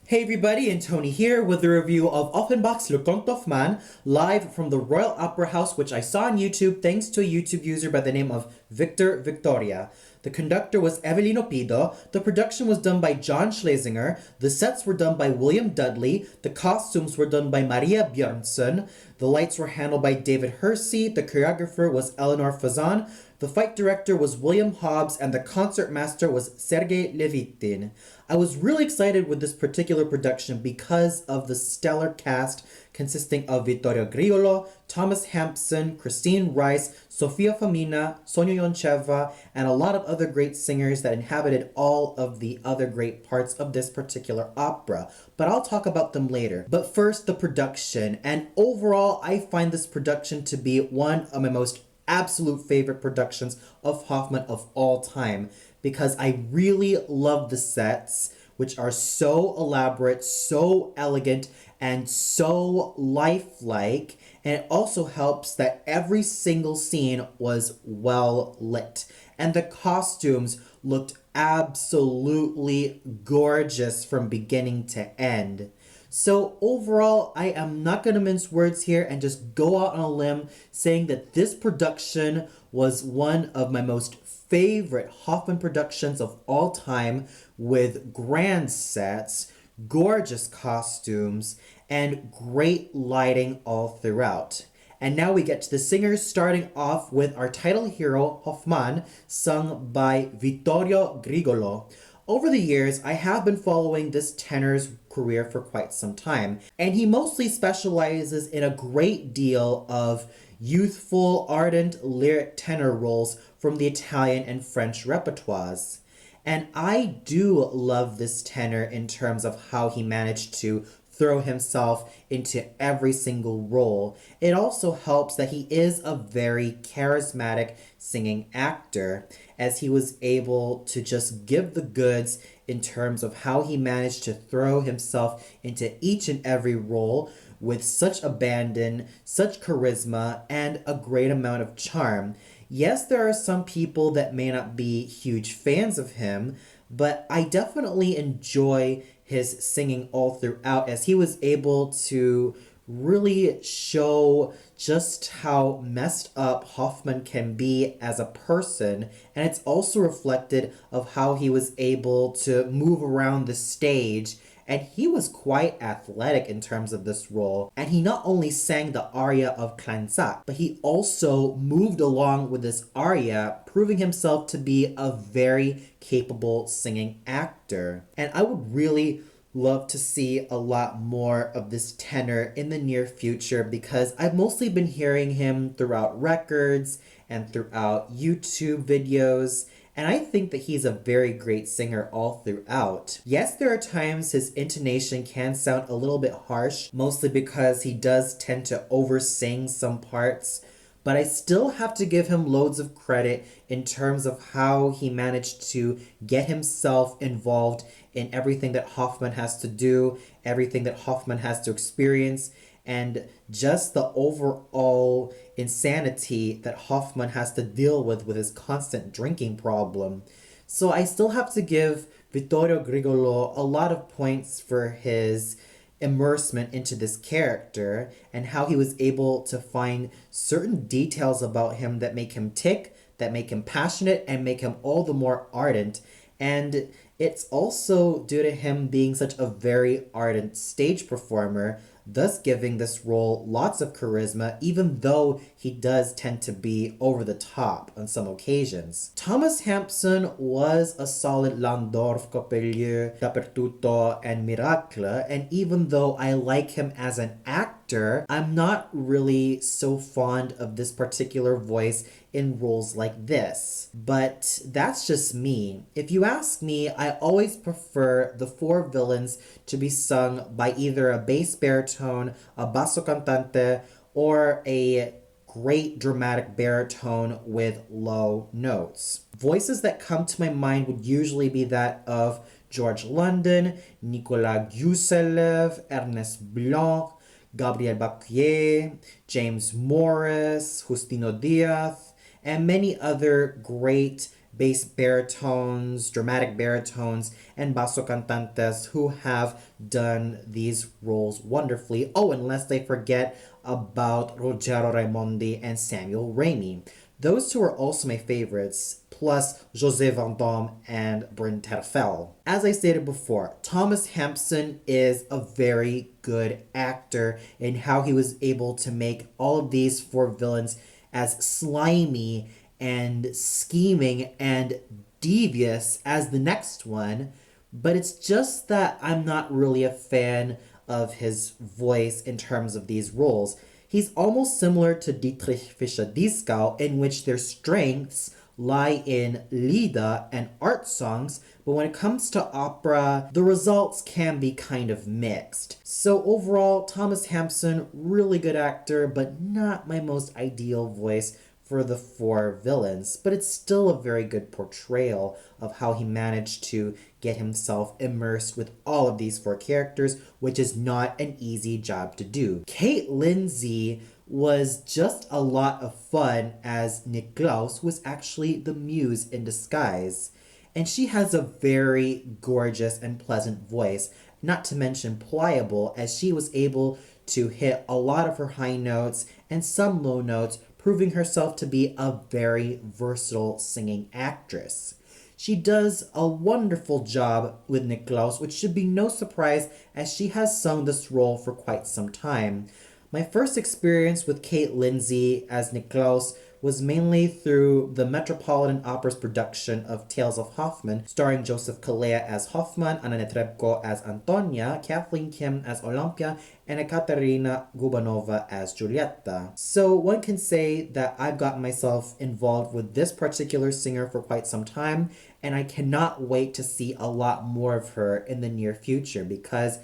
Hey everybody, and Tony here with a review of Offenbach Les Contes live from the Royal Opera House, which I saw on YouTube thanks to a YouTube user by the name of Victor Victoria. The conductor was Evelino Pido, the production was done by John Schlesinger, the sets were done by William Dudley, the costumes were done by Maria Björnsson, the lights were handled by David Hersey, the choreographer was Eleanor Fazan, the fight director was William Hobbs, and the concert master was Sergei Levitin. I was really excited with this particular production because of the stellar cast consisting of Vittorio Grigolo, Thomas Hampson, Christine Rice, Sophia Femina, Sonja Sheva, and a lot of other great singers that inhabited all of the other great parts of this particular opera. But I'll talk about them later. But first, the production. And overall, I find this production to be one of my most absolute favorite productions of Hoffmann of all time, because I really love the sets, which are so elaborate, so elegant, and so lifelike. And it also helps that every single scene was well lit. And the costumes looked absolutely gorgeous from beginning to end. So overall, I am not going to mince words here and just go out on a limb saying that this production was one of my most favorite Hoffmann productions of all time, with grand sets, gorgeous costumes, and great lighting all throughout. And now we get to the singers, starting off with our title hero, Hoffmann, sung by Vittorio Grigolo. Over the years, I have been following this tenor's career for quite some time, and he mostly specializes in a great deal of youthful, ardent lyric tenor roles from the Italian and French repertoires. And I do love this tenor in terms of how he managed to throw himself into every single role. It also helps that he is a very charismatic singing actor, as he was able to just give the goods in terms of how he managed to throw himself into each and every role with such abandon, such charisma, and a great amount of charm. Yes, there are some people that may not be huge fans of him, but I definitely enjoy his singing all throughout, as he was able to really show just how messed up Hoffmann can be as a person, and it's also reflected of how he was able to move around the stage. And he was quite athletic in terms of this role. And he not only sang the aria of Kleinsack, but he also moved along with this aria, proving himself to be a very capable singing actor. And I would really love to see a lot more of this tenor in the near future, because I've mostly been hearing him throughout records and throughout YouTube videos, and I think that he's a very great singer all throughout. Yes, there are times his intonation can sound a little bit harsh, mostly because he does tend to oversing some parts, but I still have to give him loads of credit in terms of how he managed to get himself involved in everything that Hoffmann has to do, everything that Hoffmann has to experience, and just the overall insanity that Hoffmann has to deal with his constant drinking problem. So I still have to give Vittorio Grigolo a lot of points for his immersement into this character and how he was able to find certain details about him that make him tick, that make him passionate, and make him all the more ardent. And it's also due to him being such a very ardent stage performer, thus giving this role lots of charisma, even though he does tend to be over the top on some occasions. Thomas Hampson was a solid Landorf, Coppelia, Dappertutto, and Miracle, and even though I like him as an actor, I'm not really so fond of this particular voice in roles like this. But that's just me. If you ask me, I always prefer the four villains to be sung by either a bass baritone, a basso cantante, or a great dramatic baritone with low notes. Voices that come to my mind would usually be that of George London, Nicolas Guselev, Ernest Blanc, Gabriel Bacquier, James Morris, Justino Diaz, and many other great bass baritones, dramatic baritones, and basso cantantes who have done these roles wonderfully. Oh, unless they forget about Ruggero Raimondi and Samuel Ramey. Those two are also my favorites, plus José Vendôme and Bryn Terfel. As I stated before, Thomas Hampson is a very good actor in how he was able to make all of these four villains as slimy and scheming and devious as the next one, but it's just that I'm not really a fan of his voice in terms of these roles. He's almost similar to Dietrich Fischer-Dieskau, in which their strengths lie in Lieder and art songs, but when it comes to opera, the results can be kind of mixed. So overall, Thomas Hampson, really good actor, but not my most ideal voice for the four villains, but it's still a very good portrayal of how he managed to get himself immersed with all of these four characters, which is not an easy job to do. Kate Lindsay was just a lot of fun as Niklaus, who was actually the muse in disguise. And she has a very gorgeous and pleasant voice, not to mention pliable, as she was able to hit a lot of her high notes and some low notes, proving herself to be a very versatile singing actress. She does a wonderful job with Niklaus, which should be no surprise as she has sung this role for quite some time. My first experience with Kate Lindsay as Niklaus was mainly through the Metropolitan Opera's production of Tales of Hoffmann, starring Joseph Kalea as Hoffmann, Anna Netrebko as Antonia, Kathleen Kim as Olympia, and Ekaterina Gubanova as Giulietta. So one can say that I've gotten myself involved with this particular singer for quite some time, and I cannot wait to see a lot more of her in the near future because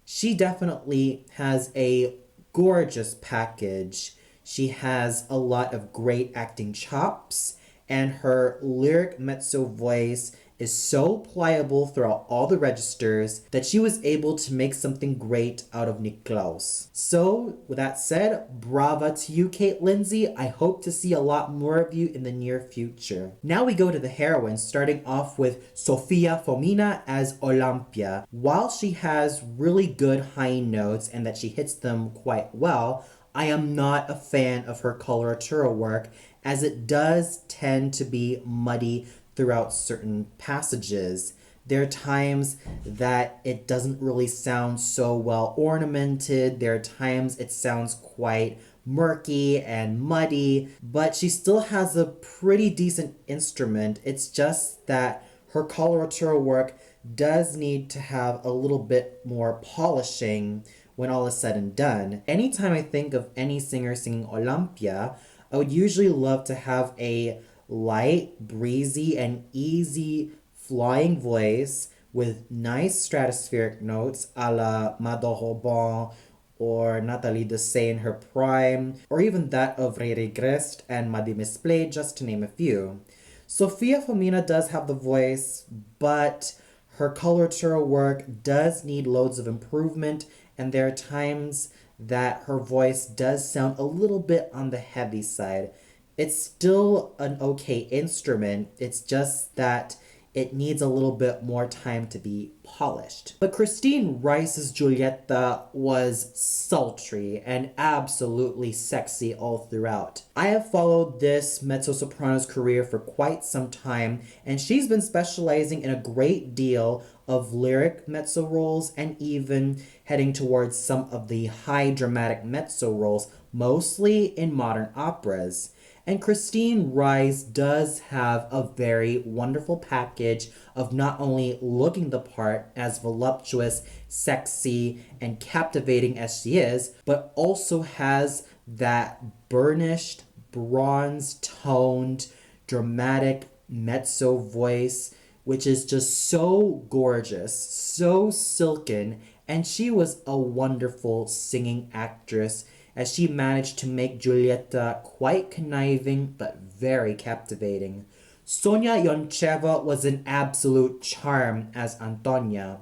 she definitely has a gorgeous package. She has a lot of great acting chops, and her lyric mezzo voice is so pliable throughout all the registers that she was able to make something great out of Niklaus. So, with that said, brava to you, Kate Lindsay. I hope to see a lot more of you in the near future. Now we go to the heroines, starting off with Sophia Femina as Olympia. While she has really good high notes and that she hits them quite well, I am not a fan of her coloratura work, as it does tend to be muddy throughout certain passages. There are times that it doesn't really sound so well ornamented. There are times it sounds quite murky and muddy, but she still has a pretty decent instrument. It's just that her coloratura work does need to have a little bit more polishing when all is said and done. Anytime I think of any singer singing Olympia, I would usually love to have a light, breezy, and easy flying voice with nice stratospheric notes a la Mado Robin or Nathalie Dessay in her prime, or even that of Ray Regrest and Madame Misplay, just to name a few. Sophia Femina does have the voice, but her coloratura work does need loads of improvement, and there are times that her voice does sound a little bit on the heavy side. It's still an okay instrument, it's just that it needs a little bit more time to be polished. But Christine Rice's Giulietta was sultry and absolutely sexy all throughout. I have followed this mezzo-soprano's career for quite some time, and she's been specializing in a great deal of lyric mezzo roles and even heading towards some of the high dramatic mezzo roles, mostly in modern operas. And Christine Rice does have a very wonderful package of not only looking the part as voluptuous, sexy, and captivating as she is, but also has that burnished, bronze-toned, dramatic mezzo voice, which is just so gorgeous, so silken, and she was a wonderful singing actress as she managed to make Giulietta quite conniving but very captivating. Sonja Yoncheva was an absolute charm as Antonia.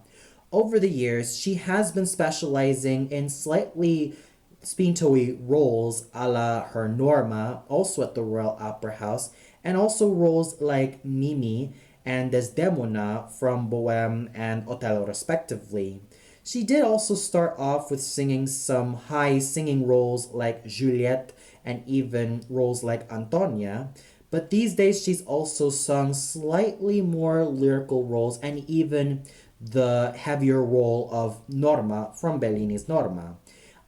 Over the years, she has been specializing in slightly spintoy roles a la her Norma, also at the Royal Opera House, and also roles like Mimi and Desdemona from Bohème and Othello respectively. She did also start off with singing some high singing roles like Juliette and even roles like Antonia, but these days she's also sung slightly more lyrical roles and even the heavier role of Norma from Bellini's Norma.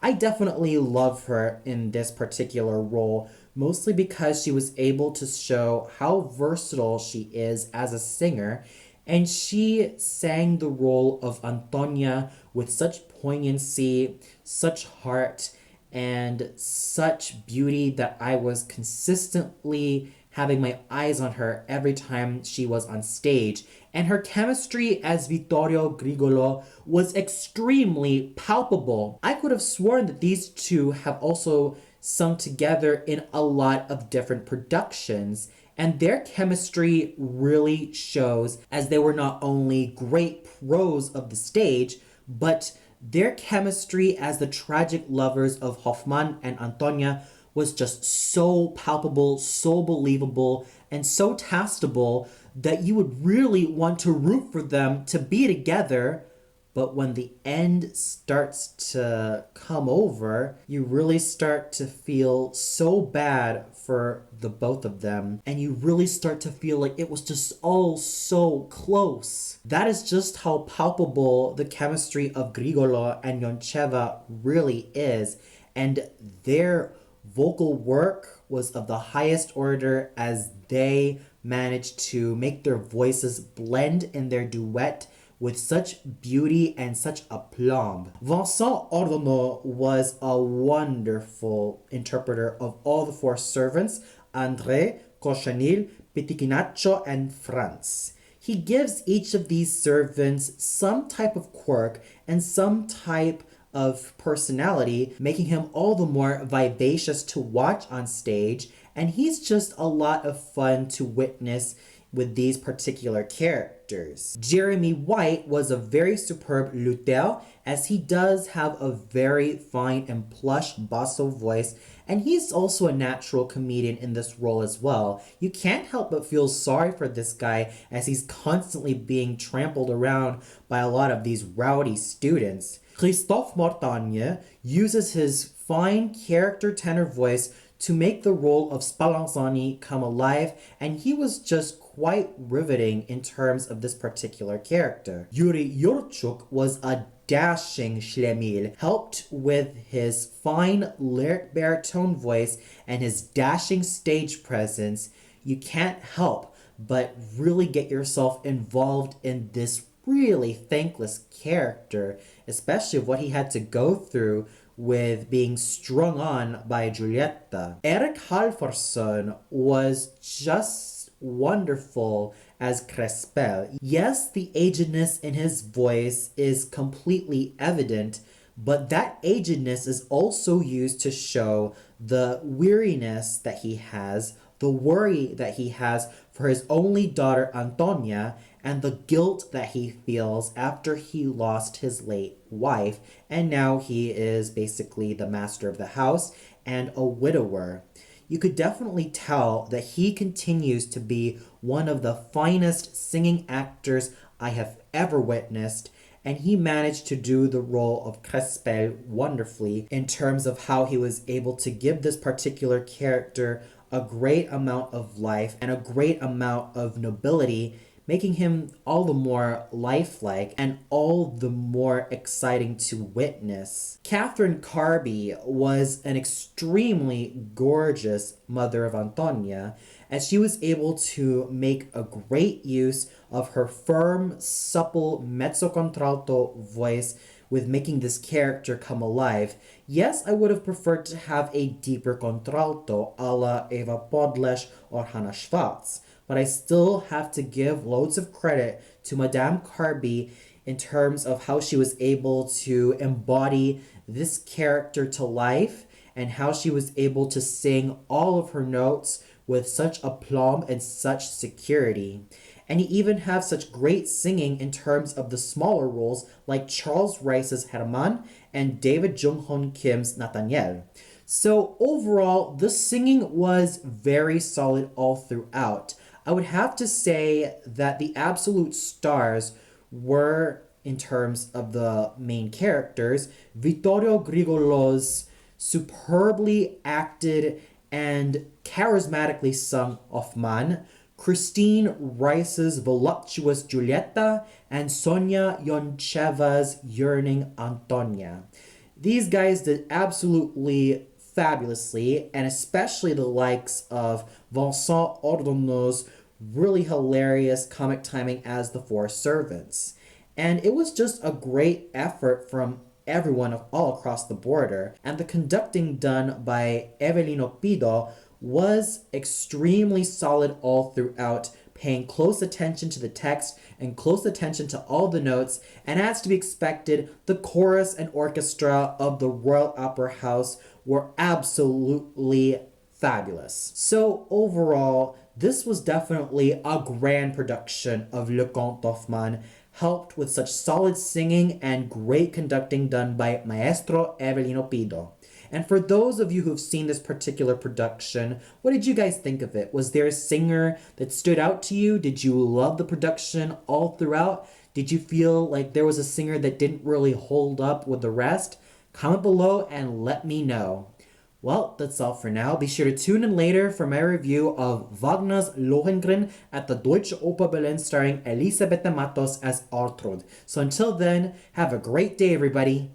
I definitely love her in this particular role, mostly because she was able to show how versatile she is as a singer, and she sang the role of Antonia with such poignancy, such heart, and such beauty that I was consistently having my eyes on her every time she was on stage. And her chemistry as Vittorio Grigolo was extremely palpable. I could have sworn that these two have also sung together in a lot of different productions, and their chemistry really shows, as they were not only great pros of the stage, but their chemistry as the tragic lovers of Hoffmann and Antonia was just so palpable, so believable, and so tastable that you would really want to root for them to be together. But when the end starts to come over, you really start to feel so bad for the both of them. And you really start to feel like it was just all so close. That is just how palpable the chemistry of Grigolo and Yoncheva really is. And their vocal work was of the highest order, as they managed to make their voices blend in their duet with such beauty and such aplomb. Walsall Ottimo was a wonderful interpreter of all the four servants, André, Cochonil, Pitichinaccio, and Franz. He gives each of these servants some type of quirk and some type of personality, making him all the more vivacious to watch on stage, and he's just a lot of fun to witness with these particular characters. Jeremy White was a very superb luthier, as he does have a very fine and plush basso voice, and he's also a natural comedian in this role as well. You can't help but feel sorry for this guy, as he's constantly being trampled around by a lot of these rowdy students. Christophe Mortagne uses his fine character tenor voice to make the role of Spallanzani come alive, and he was just quite riveting in terms of this particular character. Yuri Yurchuk was a dashing Schlemiel, helped with his fine lyric baritone voice and his dashing stage presence. You can't help but really get yourself involved in this really thankless character, especially what he had to go through with being strung on by Giulietta. Eric Halforson was just wonderful as Crespel. Yes, the agedness in his voice is completely evident, but that agedness is also used to show the weariness that he has, the worry that he has for his only daughter Antonia, and the guilt that he feels after he lost his late wife, and now he is basically the master of the house and a widower. You could definitely tell that he continues to be one of the finest singing actors I have ever witnessed, and he managed to do the role of Crespel wonderfully in terms of how he was able to give this particular character a great amount of life and a great amount of nobility, making him all the more lifelike and all the more exciting to witness. Katherine Karbi was an extremely gorgeous mother of Antonia, as she was able to make a great use of her firm, supple mezzo-contralto voice with making this character come alive. Yes, I would have preferred to have a deeper contralto a la Eva Podlesh or Hannah Schwartz, but I still have to give loads of credit to Madame Karbi in terms of how she was able to embody this character to life and how she was able to sing all of her notes with such aplomb and such security. And you even have such great singing in terms of the smaller roles like Charles Rice's Herman and David Jung-Hoon Kim's Nathaniel. So overall, the singing was very solid all throughout. I would have to say that the absolute stars were, in terms of the main characters, Vittorio Grigolo's superbly acted and charismatically sung Hoffman, Christine Rice's voluptuous Giulietta, and Sonia Yoncheva's yearning Antonia. These guys did absolutely fabulously, and especially the likes of Walsall Ottimo's really hilarious comic timing as the four servants. And it was just a great effort from everyone all across the border, and the conducting done by Evelino Pido was extremely solid all throughout, paying close attention to the text and close attention to all the notes, and as to be expected, the chorus and orchestra of the Royal Opera House were absolutely fabulous. So overall, this was definitely a grand production of Le Conte d'Hoffmann, helped with such solid singing and great conducting done by Maestro Evelino Pido. And for those of you who've seen this particular production, what did you guys think of it? Was there a singer that stood out to you? Did you love the production all throughout? Did you feel like there was a singer that didn't really hold up with the rest? Comment below and let me know. Well, that's all for now. Be sure to tune in later for my review of Wagner's Lohengrin at the Deutsche Oper Berlin starring Elisabeth de Matos as Ortrud. So until then, have a great day, everybody.